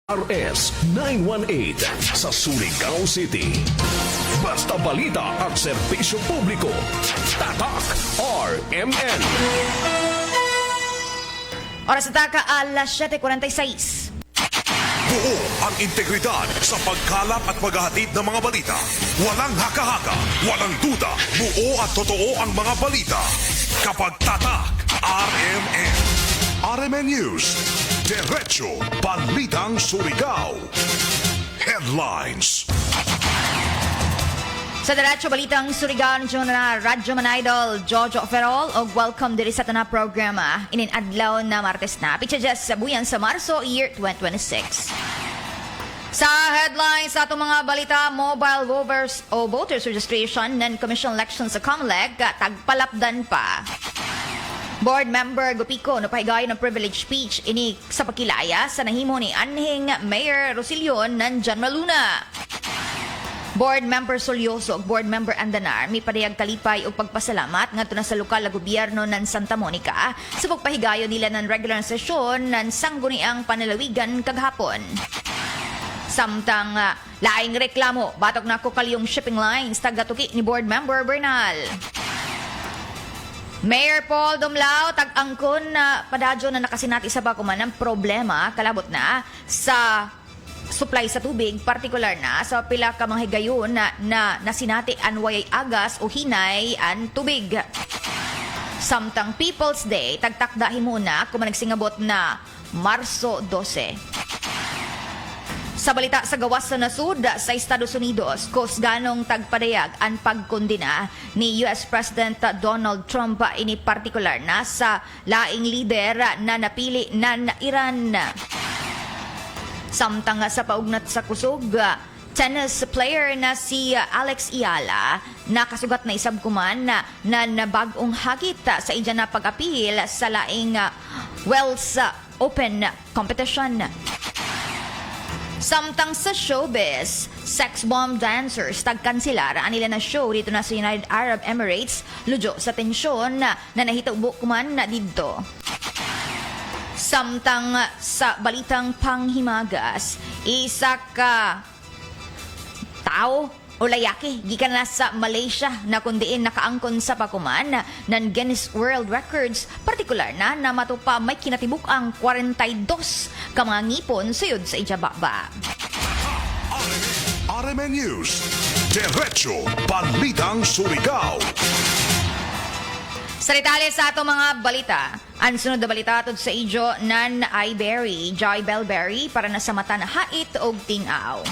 RS 918 sa Surigao City. Basta balita at serbisyo publiko. Tatak RMN. Oras sa taka, alas 7:46. Buo ang integridad sa pagkalap at paghahatid ng mga balita. Walang haka-haka, walang duda, buo at totoo ang mga balita. Kapag tatak, RMN. RMN News. Diretso Balitang Surigao. Headlines. Sa Diretso Balitang Surigao na Radyo Man Idol Jojo Ferrol o welcome diri sa tanang programa inin adlaw na Martes na pitsajas sa buyan sa Marso year 2026. Sa headlines sa atong mga balita, mobile voters registration ng Commission Elections sa COMELEC tagpalapdan pa. Board member Gupico napahigayon ng privilege speech ini sa pagkilaya sa nahimo ni anhing Mayor Rosilion ng John Maluna. Board member Solyoso ug board member Andanar mi padayag kalipay og pagpasalamat ngadto na sa lokal na gobyerno ng Santa Monica sa pagpahigayon nila ng regular sesyon ng sangguniang panalawigan kaghapon. Samtang laing reklamo batok na kalyong shipping lines tagatuki ni board member Bernal. Mayor Paul Dumlao tag-angkon na padadyo na nakasinati sa bakuman ng problema kalabot na sa supply sa tubig, partikular na sa pila ka mga higayon na nasinati an wayay agas o hinay an tubig. Samtang People's Day tagtakda himuna kung nagsingabot na Marso 12. Sa balita sa gawas sa nasud sa Estados Unidos, kusganong tagpadayag ang pagkondina ni US President Donald Trump ini partikular na sa laing lider na napili ng Iran. Samtang sa paugnat sa kusog, tennis player na si Alex Iyala nakasugat na isabkuman na bagong hagit sa ija na pag-apil sa laing Wells Open competition. Samtang sa showbiz, sex bomb dancers tagkansilar ang nila na show dito na sa United Arab Emirates lujo sa tensyon na nahitubo kuman na didto. Samtang sa balitang panghimagas, isa ka tao o layaki gikan na sa Malaysia na kundiin nakaangkon sa pakuman ng Guinness World Records, partikular na matupa may kinatibuk ang 42 ka mga ngipon suyod sa ijababa. RMN News. Diretso Balitang Surigao. Sa detalye sa ato mga balita, ang sunod na balita atod sa ijo nan Iberry, Joy Bellberry para na sa mata na hait og tingaw.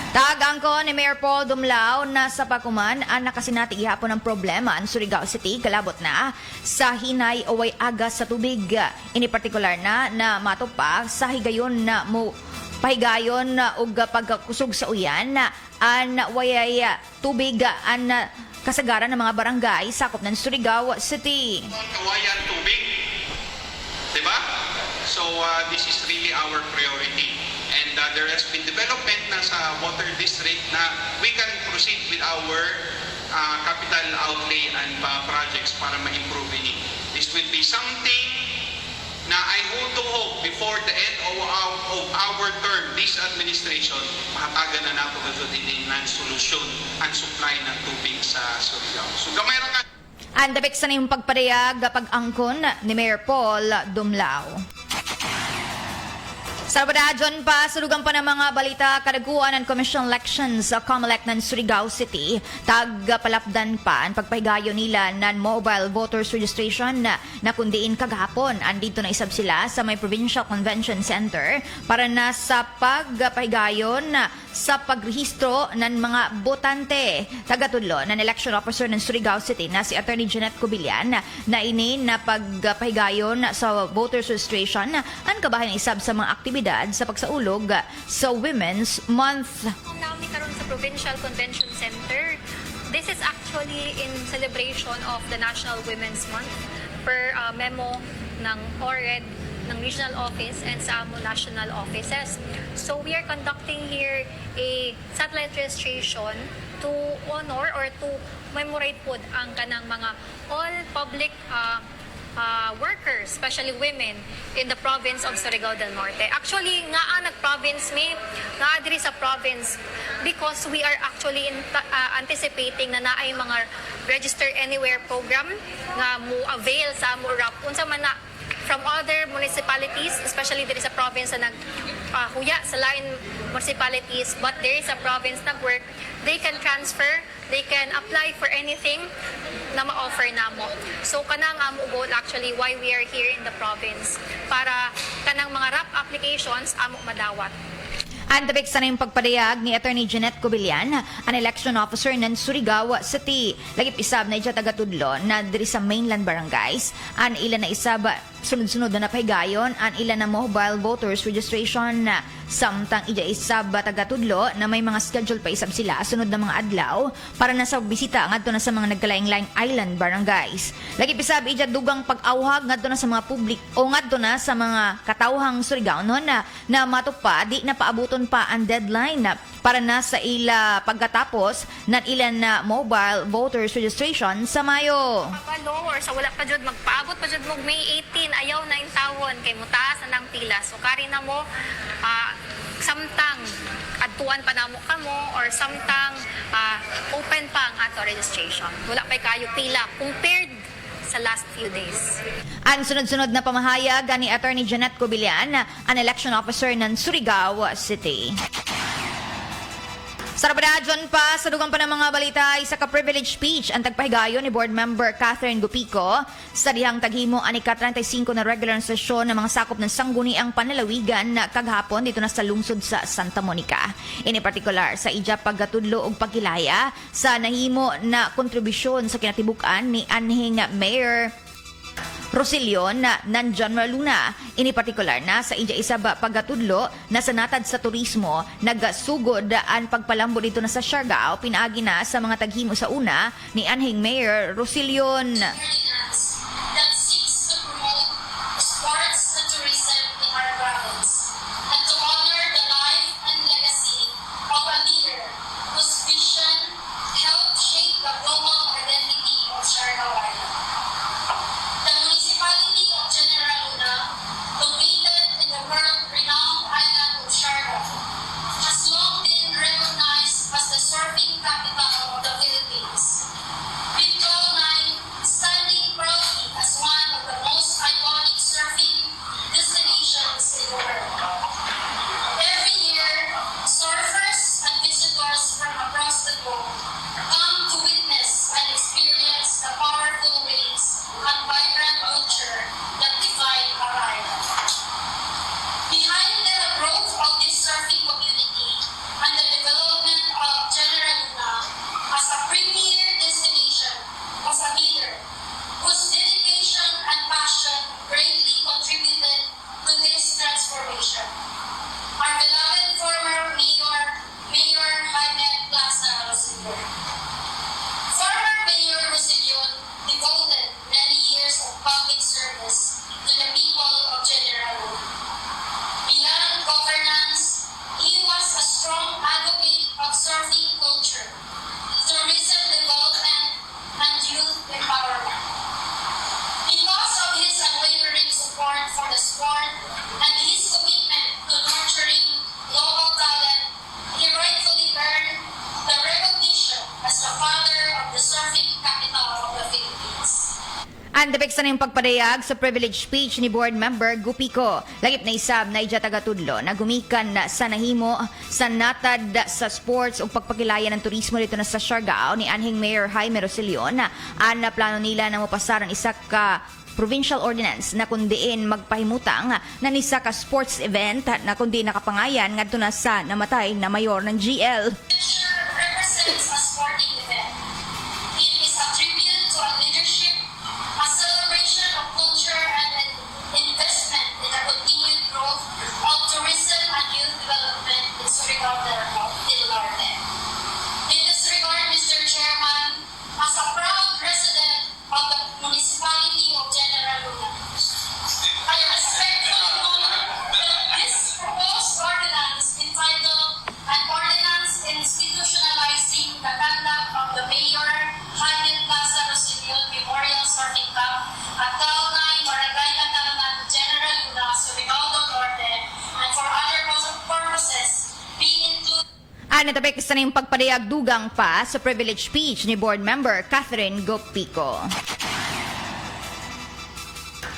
Tag-angkon ni Mayor Paul Dumlao na sa pakuman ang nakasinati gihapon ng problema ang Surigao City kalabot na sa hinay o way agas sa tubig. Ini partikular na matupa sa higayon na mo pahigayon og pagkusog sa uyan an wayay tubig an kasagaran ng mga barangay sakop ng Surigao City. Kawayan tubig, diba? So this is really our priority. And there has been development na sa water district na we can proceed with our capital outlay and projects para ma-improve ini. This will be something na I hold to hope before the end of our term, this administration, mahatagan na nato din ng solusyon ang supply ng tubig sa Surigao. So gamay ra ka. Andabik sa niyong pagpadayag pag-angkon ni Mayor Paul Dumlao. Sa Badadyon pa, sulugan pa ng mga balita, kadaguan ng Commission Elections sa COMELEC ng Surigao City, tagpalapdan pa ang pagpahigayon nila ng mobile voters registration na kundiin kagahapon. Andito na isab sila sa may Provincial Convention Center para na sa pagpahigayon sa pagrehistro ng mga botante. Tagatudlo ng election officer ng Surigao City na si Attorney Jeanette Cobillan na ini na pagpahigayon sa voters registration ang kabahin isab sa mga aktibidad sa pagsaulog sa Women's Month. Namin karon sa Provincial Convention Center. This is actually in celebration of the National Women's Month per memo ng ORED ng regional office and sa amo national offices. So we are conducting here a satellite registration to honor or to commemorate po ang kanang mga all public workers, especially women, in the province of Surigao del Norte. Actually, nga nag-province mi, nga diri sa province, because we are actually anticipating na naay mga Register Anywhere program nga mo avail sa mo RAP. Unsa man na from other municipalities, especially diri sa province na huya sa lain municipalities, but there is a province nag-work, they can transfer, they can apply for anything na ma-offer namo. So kanang amo goal actually why we are here in the province, para kanang mga RAP applications amo madawat. Ang tabik sa yung pagpadayag ni Attorney Jeanette Cobillan, ang election officer ng Surigao City. Lagip isab na isya taga-tudlo na diri sa mainland barangays. Ang ilan na isab sunod-sunod na napahigayon, ang ilan na mobile voters registration na samtang ija isab taga-tudlo na may mga schedule pa isab sila sunod na mga adlaw para na sa bisita ngadto na sa mga nagkalaing-laing island barangays. Lagip isab ija dugang pag-awhag ngadto na sa mga public o ngadto na sa mga katawhang Surigaonon na matupad di na paabuton pa ang deadline para na sa ila pagkatapos ng ilan na mobile voters registration sa Mayo. Kapalo or sa wala pa jud magpaabot pa jud mo May 18 ayaw na in tawon kay mutaas na ng pila. So kari na mo samtang adtuan pa namo kamo or samtang open pa ang ato registration. Wala pa kayo pila compared sa last few days. Ang sunod-sunod na pamahayag ni Attorney Jeanette Cobillan, ang election officer ng Surigao City. Sa Rabadadyon pa, sa dugang pa ng mga balita, isa ka privilege speech ang tagpahigayon ni Board Member Catherine Gupico sa dihang taghimo ani ka-35 na regular sesyon ng mga sakop ng sangguniang panlalawigan na kaghapon dito na sa lungsod sa Santa Monica. In particular, sa ija paggatudlo og pagkilaya sa nahimo na kontribusyon sa kinatibukan ni anhing Mayor Rosilion na John Luna. Ini partikular na sa ija isa ba paggatudlo na sa natad sa turismo nagasugod ang pagpalambo dito na sa Siargao pinaagi na sa mga taghimo sa una ni anhing Mayor Rosilion. That seeks to promote sports and tourism in our province and to honor the life and legacy of a leader whose vision helped shape the global identity of Siargao Island. The municipality of General Luna, located in the world-renowned island of Siargao, has long been recognized as the surfing capital of the Philippines, with Goal 9 standing proudly as one of the most iconic surfing destinations in the world. Every year, surfers and visitors from across the globe come to witness and experience the powerful waves and vibrant culture that define our island. Behind the growth of this surfing community and the development of General Luna as a premier destination was a leader whose dedication and passion greatly contributed to this transformation. Our beloved former Mayor Jaime Plaza Rosilion. Former Mayor Rosilion devoted many years of public service to the people of General Luna. Beyond governance, he was a strong advocate of surfing culture, tourism development, and youth empowerment. Because of his unwavering support for the sport and his commitment to nurturing local talent, he rightfully earned the recognition as the father of the surfing capital of the Philippines. Ang dapeksa na yung pagpadayag sa privilege speech ni Board Member Gupico. Lagip na isab na ija taga-tudlo na gumikan sa nahimo sa natad sa sports o pagpakilaya ng turismo dito na sa Siargao ni anhing Mayor Jaime Rosilion. Ang plano nila na mapasaran isa ka provincial ordinance na kundiin magpahimutang na nisa ka sports event na kundi nakapangayan ngadto na sa namatay na mayor ng GL. Picture represents a sporting event. It is a tribute to a leadership, a celebration of culture, and an investment in the continued growth of tourism and youth development in Surigao del Norte. In this regard, Mr. Chairman, as a proud resident of the municipality of General Luna, I respectfully note that this proposed ordinance entitled An Ordinance Institutionalizing Natapik sa yung pagpadayag dugang pa sa privilege speech ni board member Catherine Gopico.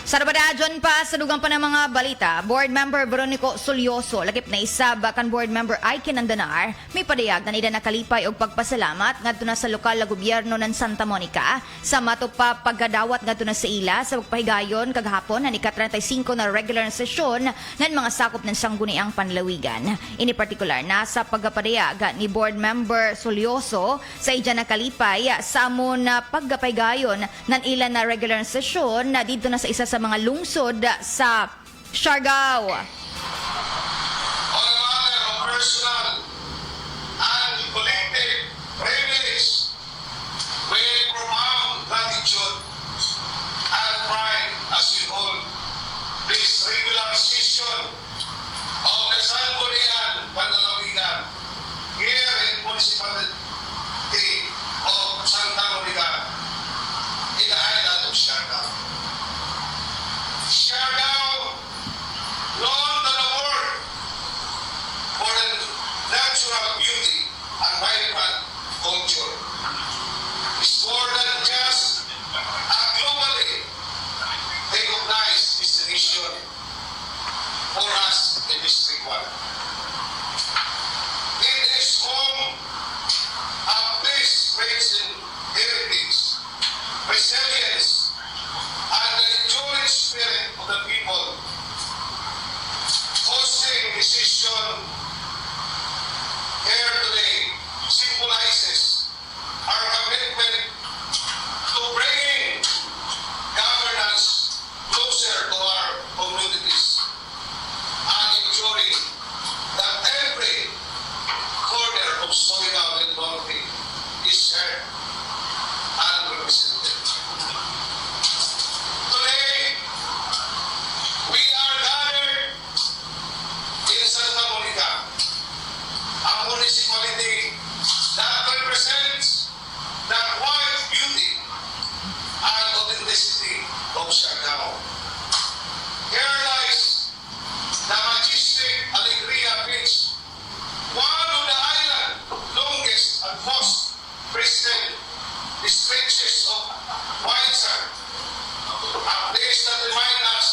Sa rabadadyon pa sa dugang pa ng mga balita, board member Veronico Solioso, lakip na isab kan board member Aiken Andanar, may padayag na nila nakalipay og pagpasalamat ngadto na sa lokal na gobyerno ng Santa Monica sa matupa paggadawat ngadto na sa ila sa pagpahigayon kagahapon na ika-35 na regular na sesyon ng mga sakop ng sangguniang panlawigan. Ini partikular na sa pagpapadayag ni board member Solioso sa ija nakalipay sa amon pagpahigayon ng ilan na regular na sesyon na dito na sa isa sa mga lungsod sa Siargao. On a matter of personal and collective privilege, with profound gratitude and pride as we hold this regular session of the Sangguniang Panlalawigan here in Municipality of Santa Monica in the island of Siargao. Siargao, known to the world for its natural beauty and vibrant culture, is more than just a globally recognized destination for us in District 1. It is home of this rich in heritage, resilience, and the enduring spirit of the people. Hosting decision here today symbolizes our commitment to bringing governance closer to our communities and ensuring that every corner of Surigao and Norte is heard and represented. Today, we are gathered in Santa Monica, a municipality that represents the quiet beauty and authenticity of Siargao. Here lies the majestic Alegria Beach, one of the island's longest and most pristine stretches of white sand, a place that reminds us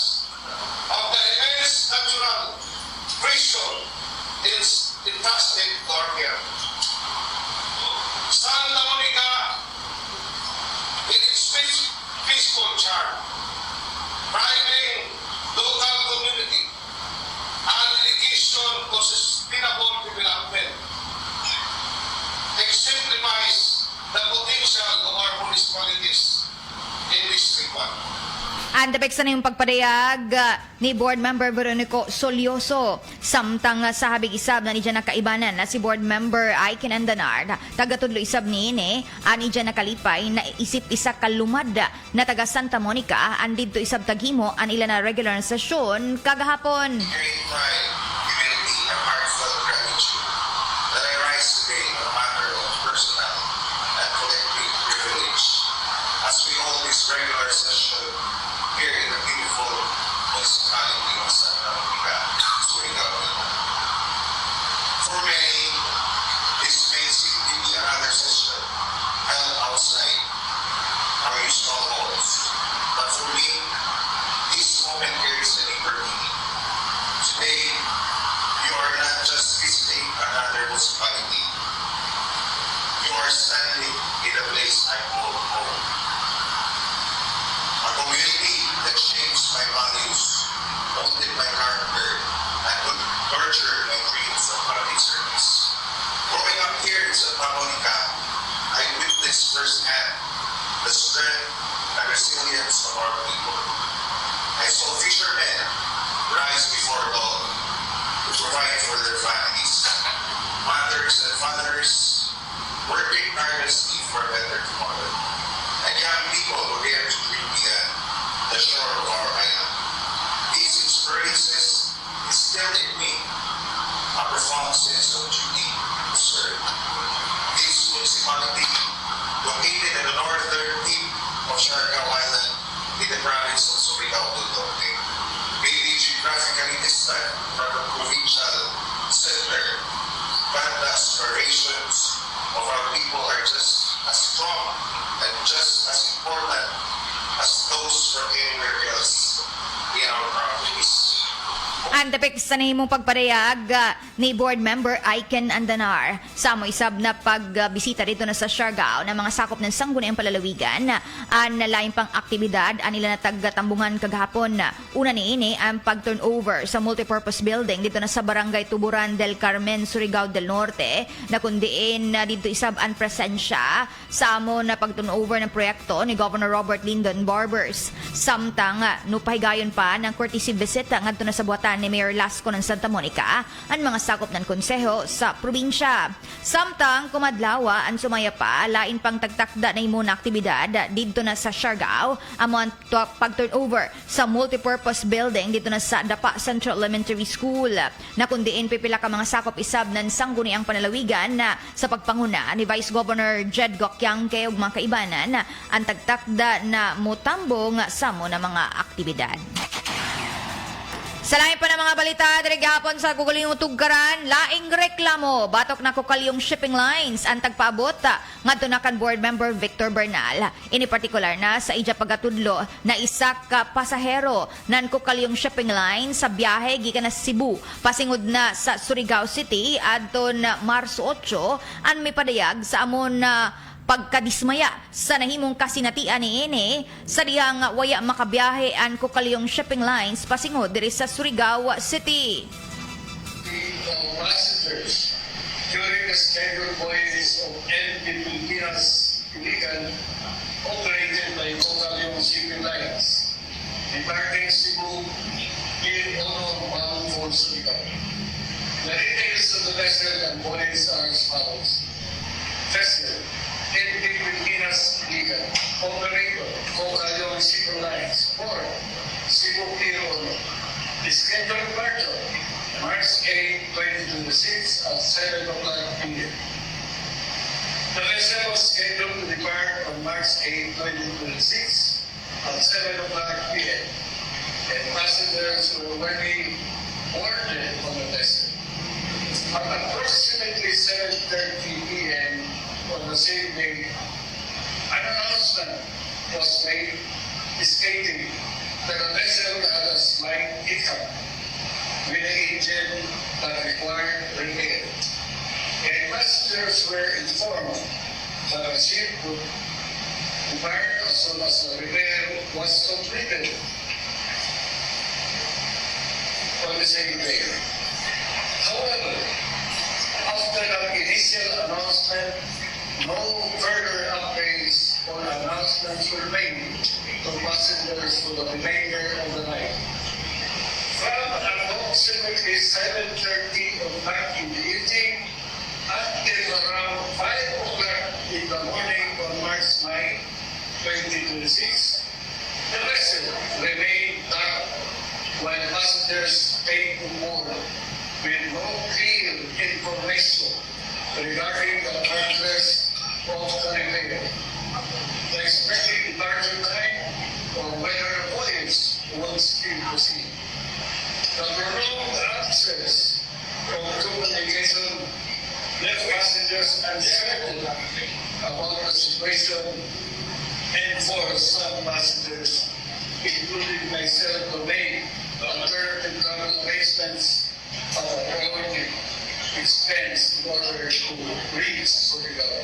of the immense natural treasure entrusted to our care. Santa Monica, in its peaceful charm, thriving local community, and dedication to sustainable development, exemplifies the potential of our municipalities in District 1. Tapik sa yung pagpadayag ni board member Veronico Solioso. Samtang sa habig isab na nidya nakaibanan na si board member Aiken Andanar, tagatudlo isab ni ini, anidya nakalipay na isip isa kalumad na taga Santa Monica, andito isab taghimo an ilan na regular na sesyon kagahapon. Great pride, humility, and heartfelt gratitude that I rise today in a matter of personal and collective privilege as we hold this regular session here in the beautiful municipality of Santa Monica, Surigao. For many, this may simply be another session held outside our usual halls. But for me, this moment carries a deeper meaning. Today, you are not just visiting another municipality. You are standing in a place I call home. A community that shapes my values, molded my character, and would nurture my dreams of public service. Growing up here in Santa Monica, I witnessed firsthand the strength and resilience of our people. I saw fishermen rise before dawn to provide for their families, mothers and fathers working tirelessly for a better tomorrow, and young people who dare to dream beyond the shore of our island. These experiences instilled in me a profound sense of duty to serve. This municipality, located in the northern tip of Siargao Island in the province of Surigao del Norte, may be geographically distant from the provincial center, but the aspiration conditions of our people are just as strong and just as important as those from anywhere else in our province. Ang tapik sa nahimong pagparehag ni board member Aiken Andanar sa mo isab na pagbisita dito na sa Siargao ng mga sakop ng sangguniang palalawigan ang nalaing pang aktibidad anila na tagtambungan kagahapon. Una niini ang pag-turnover sa multipurpose building dito na sa Barangay Tuburan del Carmen, Surigao del Norte na kundiin dito isab ang presensya sa amo na pag-turnover ng proyekto ni Governor Robert Lyndon Barbers. Samtang nupahigayon pa ng courtesy visit ngadto na sa buwatan ni Mayor Lasco ng Santa Monica ang mga sakop ng konseho sa probinsya. Samtang kumadlawa ang sumaya pa, lain pang tagtakda na imo na aktibidad dito na sa Siargao amo ang pag-turnover sa multipurpose building dito na sa Dapa Central Elementary School na kundiin pipila ka mga sakop isab ng sangguniang panalawigan sa pagpanguna ni Vice Governor Jed Gokyangke ug mga kaibanan ang tagtakda na mutambong sa mo na mga aktibidad. Sa lain pa ng mga balita, diri gahapon sa Kukalyong Tugkaran, laing reklamo, batok na Kukalyong shipping lines ang tagpaabot ngadto na kan board member Victor Bernal. Ini partikular na sa ija pagatudlo na isa ka pasahero nan Kukalyong shipping lines sa biyahe gikan na Cebu, pasingod na sa Surigao City adton Marso 8, an may padayag sa amon pagkadismaya sa nahimong kasinatian ni ini sa dihang waya makabiyahe ang Kukalyong shipping lines pasingod diri sa Surigao City. The passengers during the scheduled voyages of MV Pilipinas illegal operated by Kukalyong shipping lines departing Cebu in Ono bound for Surigao. The details of the vessel and voyage are as follows. Vessel MV Pilipinas illegal operator Kukalyong shipping lines or Cebu Pier Ono. The scheduled departure March 8, 2026 at 7 o'clock p.m. The vessel was scheduled to depart on March 8, 2026 at 7 o'clock p.m. and passengers were already boarded on the vessel. At approximately 7:30 p.m. on the same day, an announcement was made stating that the vessel had a slight hiccup with the engine that required repair. And passengers were informed that the ship would depart as soon as the repair was completed on the same day. However, after the initial announcement, no further updates or announcements were made to passengers for the remainder of the night. From approximately 7:30 o'clock in the evening until around 5 o'clock in the morning on March 9, 2026, the vessel remained docked while passengers stayed on board with no clear information regarding the progress of the repair, the expected departure time, or whether the voyage will still proceed. The prolonged absence of communication left passengers uncertain about the situation and forced some passengers, including myself, to make alternative travel arrangements at a prolonged expense in order to reach Surigao.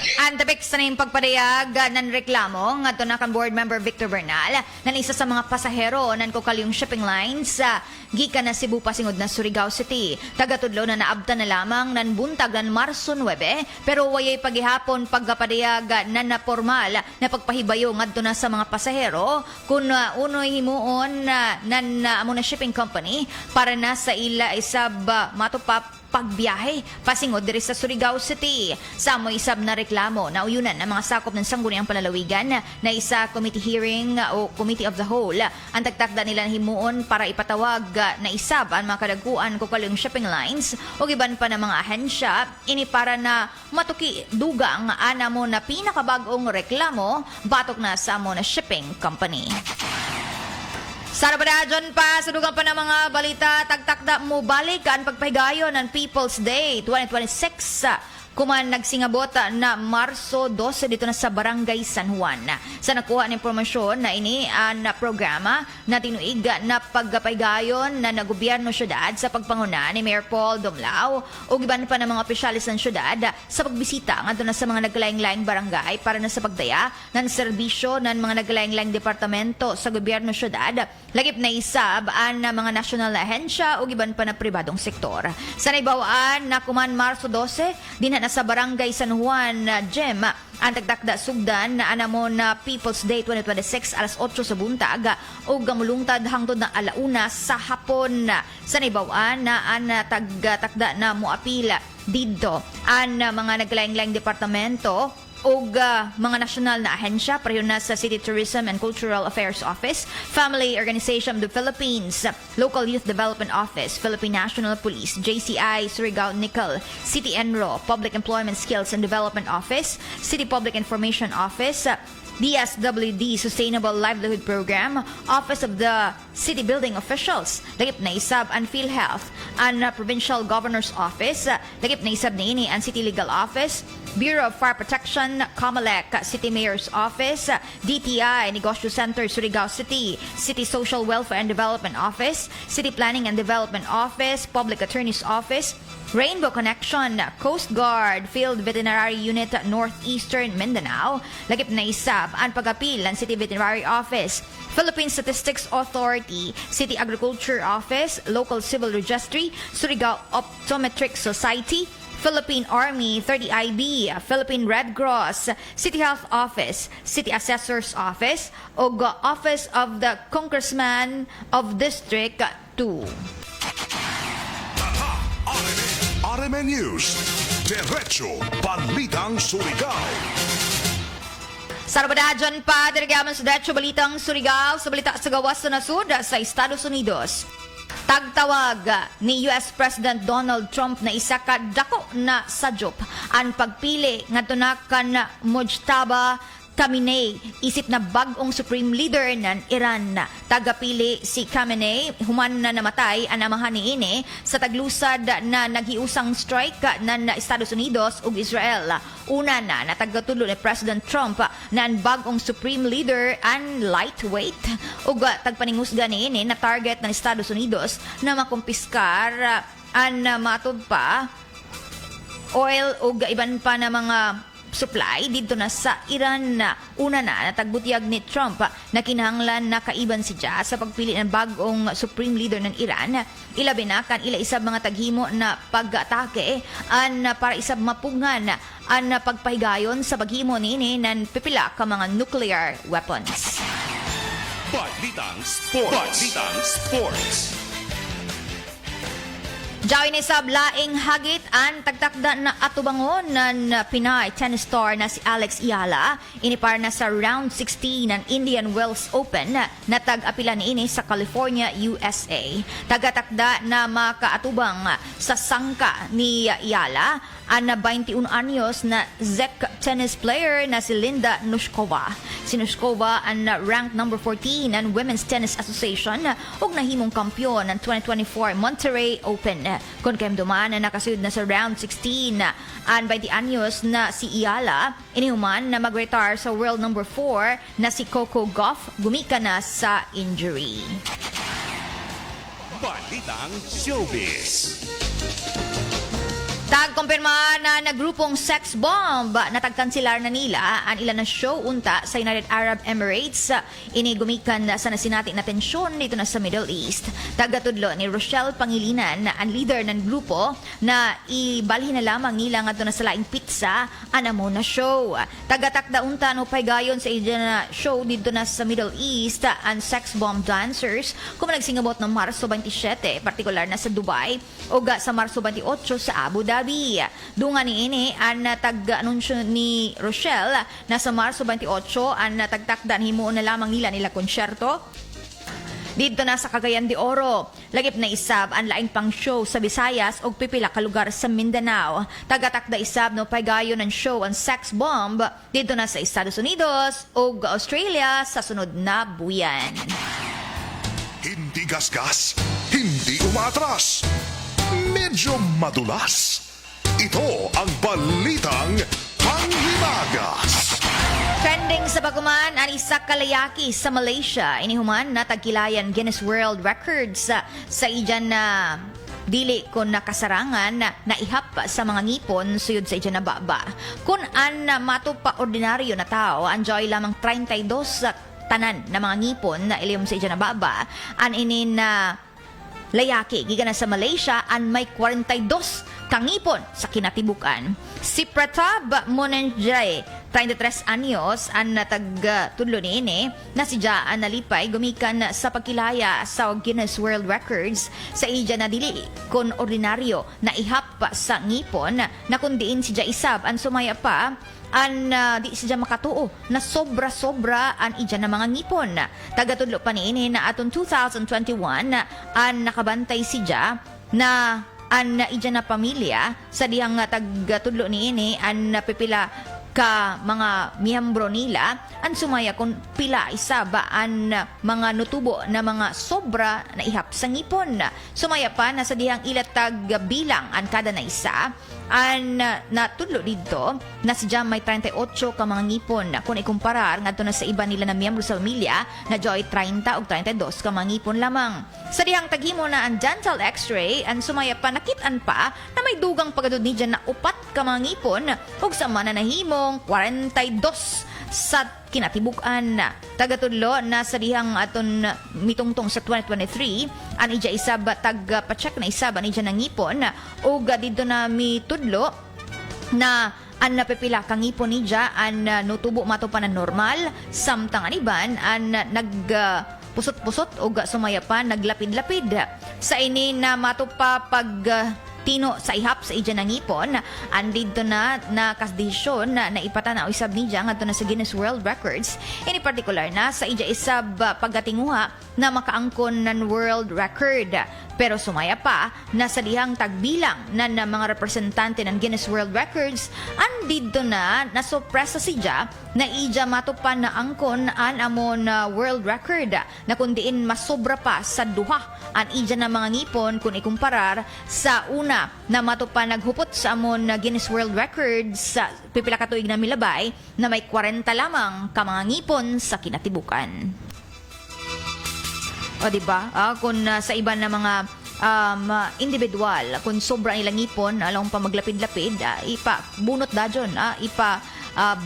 Ang tapik sa nahing pagpadayag ng reklamo ngadto na kan board member Victor Bernal na isa sa mga pasahero ng Kukalyong shipping lines gikan na Cebu pasingod na Surigao City. Tagatudlo na naabta na lamang nan buntag ng Marso 9 pero wayay paghihapon pagkapadayag na formal na pagpahibayo ngadto na sa mga pasahero kung unoy himuon nan amo na shipping company para na sa ila isab matupap pagbiyahe pasingod diri sa Surigao City. Sa mo isab na reklamo na uyunan ng mga sakop ng sangguniang panalawigan na isa committee hearing o committee of the whole ang tagtakda nila himuon para ipatawag na isab ang mga kadagkuan Kukalyong shipping lines o iban pa ng mga ahensya ini para na matuki dugang ana mo na pinakabagong reklamo batok na sa mo na shipping company. Sarabadadyon pa, sudugan pa ng mga balita, tagtakda mo balik ang pagpahigayon ng People's Day 2026. Kuman nagsingabot na Marso 12 dito na sa Barangay San Juan. Sa nakuha ng impormasyon na ini ang programa na tinuig na pagpahigayon na gobyerno syudad sa pagpanguna ni Mayor Paul Dumlao o iban pa ng mga opisyalis ng syudad sa pagbisita ngadto na sa mga naglaing-laing barangay para na sa pagdaya ng serbisyo ng mga naglaing-laing departamento sa gobyerno syudad. Lagip na isab ang mga nasyonal na ahensya o iban pa na pribadong sektor. Sa naibawaan na kuman Marso 12, din na sa Barangay San Juan Gem ang tagtakda sugdan na anamon na People's Day 2026 alas 8 sa buntag o gamulungtad hangtod na alauna sa hapon. Sa naibawaan na ang tagtakda na muapila dito ang mga naglaing-laing departamento o mga nasyonal na ahensya pareho na sa City Tourism and Cultural Affairs Office, Family Organization of the Philippines, Local Youth Development Office, Philippine National Police, JCI, Surigao Nickel, City Enro, Public Employment Skills and Development Office, City Public Information Office, DSWD Sustainable Livelihood Program, Office of the City Building Officials, lagip na isab ang PhilHealth, ang Provincial Governor's Office, lagip na isab na ini ang City Legal Office, Bureau of Fire Protection, COMELEC, City Mayor's Office, DTI, Negosyo Center, Surigao City, City Social Welfare and Development Office, City Planning and Development Office, Public Attorney's Office, Rainbow Connection, Coast Guard, Field Veterinary Unit, Northeastern Mindanao, lagip na isab ang pag-apil ng City Veterinary Office, Philippine Statistics Authority, City Agriculture Office, Local Civil Registry, Surigao Optometric Society, Philippine Army, 30IB, Philippine Red Cross, City Health Office, City Assessor's Office, o Office of the Congressman of District 2. RMN News, Diretso Balitang Surigao. Sarabadadyan pa, dirigaman sa Diretso Balitang Surigao sa balita sa gawas sa nasud sa Estados Unidos. Tagtawag ni US President Donald Trump na isa ka dako na sadyop ang pagpili ngadto na kan Mojtaba Khamenei isip na bagong supreme leader ng Iran. Tagapili si Khamenei human na namatay ang amahan niini sa taglusad na naghiusang strike ng Estados Unidos ug Israel. Una na natagatulo ni President Trump na ang bagong supreme leader ang lightweight ug tagpaningusga niini na target ng Estados Unidos na makumpiskar ang matod pa oil ug iban pa na mga supply dito na sa Iran. Una na natagbutiyag ni Trump na kinahanglan na kaiban siya sa pagpili ng bagong supreme leader ng Iran. Ilabi na kan ila isab mga taghimo na pag-atake an para isab mapungan ang pagpahigayon sa paghimo niini ng pipila ka mga nuclear weapons. Balitang Sports. Balitang Sports. Jawin ni sablaing hagit ang tagtakda na atubangon ng Pinay tennis star na si Alex Ayala. Inipar na sa round 16 ng Indian Wells Open na tag-apila niini sa California, USA. Tagatakda na makaatubang sa sangka ni Ayala ang 21 anyos na Czech tennis player na si Linda Noskova. Si Noskova ang ranked number 14 ng Women's Tennis Association ug nahimong kampiyon ng 2024 Monterrey Open. Kung kayong duman na nakasud na sa round 16 ang 20 anyos na si Ayala, inihuman na mag-retire sa world number 4 na si Coco Gauff gumika na sa injury. Balitang Showbiz. Tagkumpirma na nagrupong sex bomb na tagkansilar na nila ang ilan na show unta sa United Arab Emirates. Inigumikan sa nasinati na tensyon dito na sa Middle East. Tagatudlo ni Rochelle Pangilinan na ang leader ng grupo na ibalhin na lamang nila nga na sa laing pizza anamo na show. Tagatakda unta no paygayon sa na show dito na sa Middle East ang sex bomb dancers kung nagsingabot ng Marso 27, partikular na sa Dubai o sa Marso 28 sa Abu Dhabi. Dunga ni ini ang tag-anunsyo ni Rochelle na sa Marso 28 ang tagtakdan himuon na lamang nila konsyerto dito na sa Cagayan de Oro. Lagip na isab ang laing pang show sa Visayas o pipila ka lugar sa Mindanao. Tagatakda isab no paygayo ng show ang sex bomb dito na sa Estados Unidos o Australia sa sunod na buyan. Hindi gasgas, hindi umatras, medyo madulas. Ito ang Balitang Panghimagas. Trending sa baguman, ang isa kalayaki sa Malaysia. Inihuman na tagkilayan Guinness World Records sa iyan na dili kon nakasarangan na ihap sa mga ngipon suyod sa iyan na baba. Kung an matupa ordinaryo na tao, enjoy lamang 32 tanan na mga ngipon na iliyom sa iyan na baba. An inin na layaki, gigan na sa Malaysia, an may 42 kangipon sa kinatibukan. Si Pratap Monenjay, 33 anyos, ang natag-tudlo ni ini, na si Jaan nalipay, gumikan sa pagkilaya sa Guinness World Records sa iya na dili kon ordinaryo na ihap sa ngipon, na kundiin si Ja Isab, ang sumaya pa, di siya makatuo na sobra-sobra ang ija na mga ngipon. Tagatudlo pa ni ini na atong 2021 ang nakabantay si Ja na ang ija na pamilya sa dihang tagatudlo ni ini ang pipila ka mga miyembro nila ang sumaya kung pila isa ba ang mga nutubo na mga sobra na ihap sa ngipon. Sumaya pa na sa dihang ilatag bilang ang kada na isa ang natudlo dito na si Jam may 38 ka mga ngipon kung ikumparar ngadto na sa iba nila na miyembro sa pamilya na joy 30 o 32 ka mga ngipon lamang. Sa dihang taghimo na ang dental x-ray ang sumaya pa nakit-an pa na may dugang pagadud ni dyan na upat ka mga ngipon ug sa mananahimong 42 sa kinatibukan. Tagatudlo na sa dihang aton mitungtong sa 2023 an ija isab tagpa-check na isab an ija ng ngipon ug dito na mitudlo na an napipila kang ngipon ni ja an nutubo mato pa na normal samtang aniban an pusot-pusot ug sumaya pa naglapid-lapid. Sa ini na mato pa pag tino sa ihap sa ija ng ngipon, andito na kasdisyon na ipatanaw isab ni Jang ato na sa Guinness World Records. In particular na sa ija isab pagkatinguha na makaangkon ng world record. Pero sumaya pa na sa dihang tagbilang na mga representante ng Guinness World Records, andito na nasopresa si Ja na ija matupan na angkon an amon world record na kundiin masobra pa sa duha an ija na mga ngipon kung ikumparar sa una na matupan naghupot sa amon Guinness World Records sa pipila ka tuig na milabay na may 40 lamang ka mga ngipon sa kinatibukan. O diba? Kung sa iba na mga individual, kung sobra nilang ngipon, alam pa maglapid-lapid, ipa bunot dajon, ipa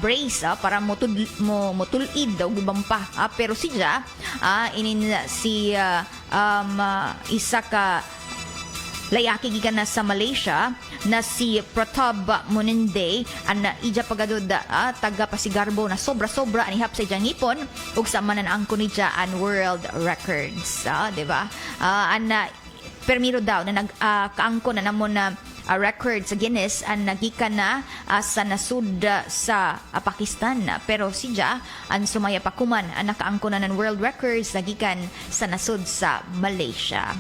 brace para motulid daw gubang pa. Pero si Ja, inin si isa ka layaki gikan na sa Malaysia na si Pratap Monenjay ang ija pagadod taga Pasigarbo na sobra-sobra ang ihap sa ijang ngipon ug sa manan angko ni Ja an world records, di ba? Permiro daw na nagkaangko na namon na record sa Guinness ang nagikan na sa nasud sa Pakistan, pero si Ja ang sumaya pa kuman ang nakaangko na ng world records nagikan sa nasud sa Malaysia.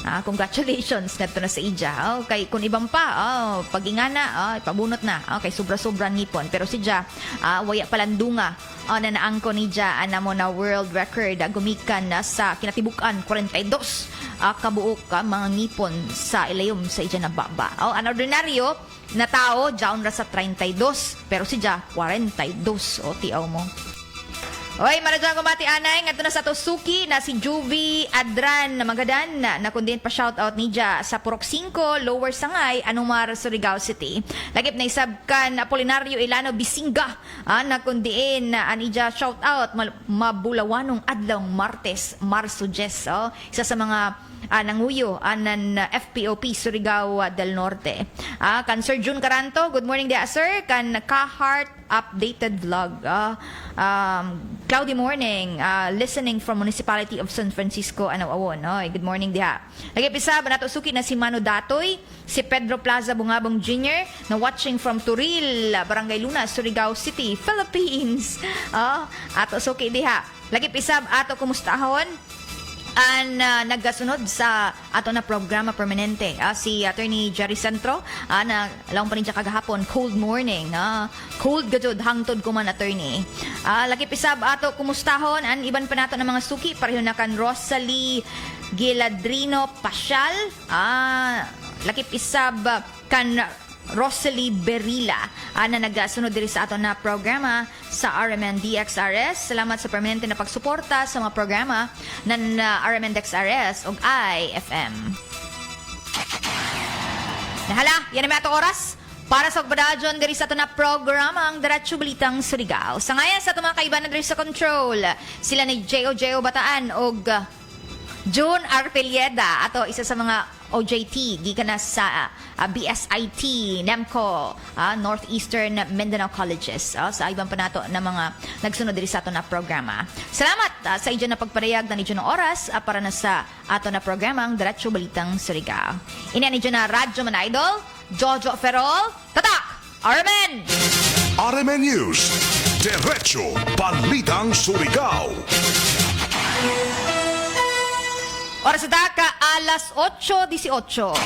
Congratulations nga na sa ija. Okay, kung ibang pa, pag-ingana, ipabunot na. Okay, sobra-sobra ngipon. Pero si Ja, waya palandunga na naangko ni Ja mo na world record gumikan na sa kinatibukan 42 kabuok mga ngipon sa ilayom sa ija na baba. An ordinaryo na tao, jaon ra sa 32. Pero si Ja, 42. Tiaw mo. Oy, maradyan ko mati anay ngadto na sa Tosuki na si Juvie Adran na magadan na kundin pa shout out ni Ja sa Purok 5 Lower Sangay Anumar Surigao City. Lagip na isab kan Apolinario Ilano Bisinga na kundiin anija shout out mabulawanong adlaw Martes Marso 10. Isa sa mga nanguyo ng FPOP Surigao del Norte. Kan Sir June Caranto, good morning dia sir. Kan Ka-Heart updated vlog. Cloudy morning, listening from Municipality of San Francisco, Anawawon. Good morning dia. Lagi pisab nato suki na si Mano Datoy, si Pedro Plaza Bungabong Jr. na watching from Turil, Barangay Luna, Surigao City, Philippines. Ato suki diha. Lagi pisab ato kumustahon nagasunod sa ato na programa permanente si Attorney Jerry Centro na lang pa rin siya kagahapon cold morning cold gajud hangtod ko man attorney laki pisab ato kumustahon an iban pa nato ng mga suki pareho na kan Rosalie Giladrino Pasyal laki pisab kan Rosalie Berila na nagasunod diri sa ato na programa sa RMN DXRS. Salamat sa permanente na pagsuporta sa mga programa ng RMN DXRS ug IFM. Nahala, yan ang ato oras para sa ogbadadyon diri sa ato na programa ang Diretso Balitang Surigao. Sa ngayon sa ato mga kaibanan diri sa control, sila ni J.O. Bataan ug June Arpelieda ato isa sa mga OJT gikan na sa BSIT NEMCO Northeastern Mindanao Colleges sa ibang pa nato na mga nagsunod diri sa ato na programa. Salamat sa inyo na pagparehag na ninyo ng oras para na sa ato na programa ang Diretso Balitang Surigao. Ina ninyo na Radyo Man Idol, Jojo Ferrol, tatak! Armen! RMN News, Diretso Balitang Surigao. Oras sa daka, alas 8:18.